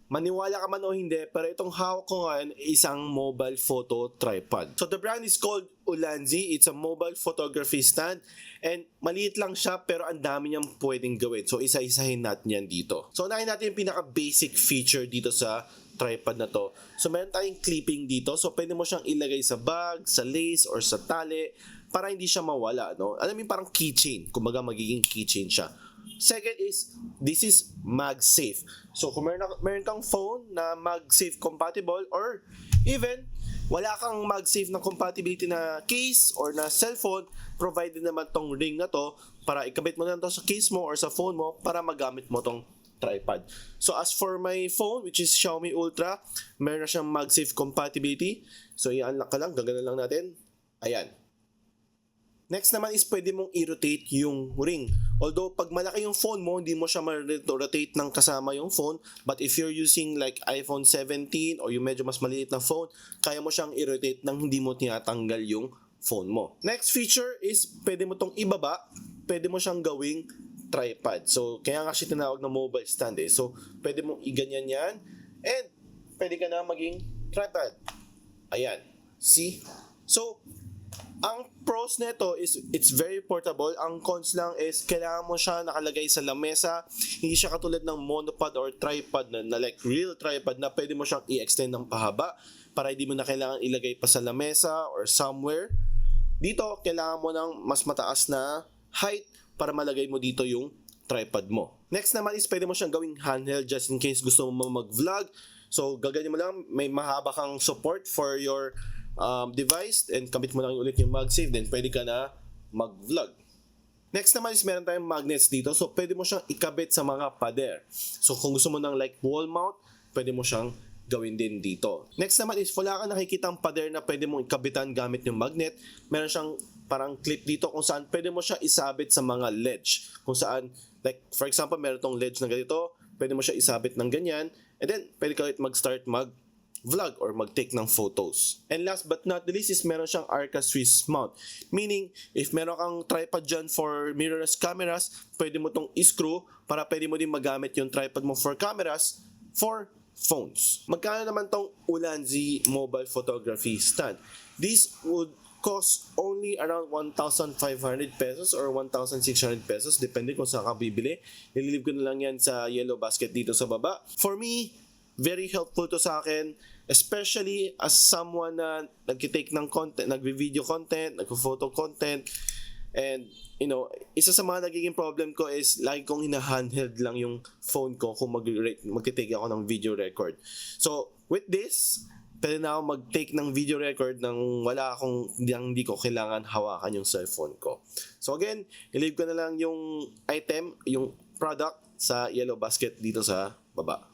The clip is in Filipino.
Maniwala ka man o hindi, pero itong hawak ko ngayon isang mobile photo tripod. So the brand is called Ulanzi. It's a mobile photography stand and maliit lang siya pero ang dami niyang pwedeng gawin. So isa-isahin natin yan dito. So unahin natin yung pinaka-basic feature dito sa tripod na to. So meron tayong clipping dito. So pwede mo siyang ilagay sa bag, sa lace, or sa tali para hindi siya mawala. No? Alam mo parang keychain. Kumbaga magiging keychain siya. Second is, this is MagSafe. So kung meron kang phone na MagSafe compatible or even wala kang MagSafe na compatibility na case or na cellphone, provided naman tong ring na to para ikabit mo na to sa case mo or sa phone mo para magamit mo tong tripod. So as for my phone, which is Xiaomi Ultra, meron na siyang MagSafe compatibility. So i-unlock ka lang, gagana lang natin. Ayan. Next naman is pwede mong i-rotate yung ring. Although pag malaki yung phone mo, hindi mo siya ma-rotate ng kasama yung phone. But if you're using like iPhone 17 or yung medyo mas maliit na phone, kaya mo siyang i-rotate nang hindi mo tinatanggal yung phone mo. Next feature is pwede mo tong ibaba, pwede mo siyang gawing tripod. So kaya nga siya tinawag na mobile stand eh. So pwede mong iganyan yan and pwede ka na maging tripod. Ayan. See? So ang pros nito is it's very portable. Ang cons lang is kailangan mo siya nakalagay sa lamesa. Hindi siya katulad ng monopod or tripod na like real tripod na pwede mo siyang i-extend ng pahaba para hindi mo na kailangan ilagay pa sa lamesa or somewhere. Dito, kailangan mo ng mas mataas na height para malagay mo dito yung tripod mo. Next naman is pwede mo siyang gawing handheld just in case gusto mo mag-vlog. So gaganyan mo lang, may mahaba kang support for your device and kabit mo lang ulit yung MagSafe, then pwede ka na mag-vlog. Next naman is meron tayong magnets dito, so pwede mo siyang ikabit sa mga pader. So kung gusto mo ng like wall mount, pwede mo siyang gawin din dito. Next naman is wala ka nakikitang pader na pwede mong ikabitan gamit yung magnet. Meron siyang parang clip dito kung saan pwede mo siya isabit sa mga ledge. Kung saan, like for example, meron tong ledge na ganito, pwede mo siya isabit ng ganyan, and then pwede ka ulit mag-start mag-vlog or mag-take ng photos. And last but not the least is meron siyang Arca Swiss mount. Meaning, if meron kang tripod dyan for mirrorless cameras, pwede mo tong i-screw para pwede mo din magamit yung tripod mo for cameras for phones. Magkano naman tong Ulanzi mobile photography stand? This would cost only around 1,500 pesos or 1,600 pesos depende kung saan ka bibili. Nililib ko na lang yan sa yellow basket dito sa baba. For me, very helpful to sa akin, especially as someone na nag-take ng content, nag-video content, nag-photo content, and you know, isa sa mga nagiging problem ko is lagi kong hina-handheld lang yung phone ko kung mag-take ako ng video record. So, with this, pwede na ako mag-take ng video record nang wala akong, hindi ko kailangan hawakan yung cellphone ko. So again, i-leave ko na lang yung item, yung product sa yellow basket dito sa baba.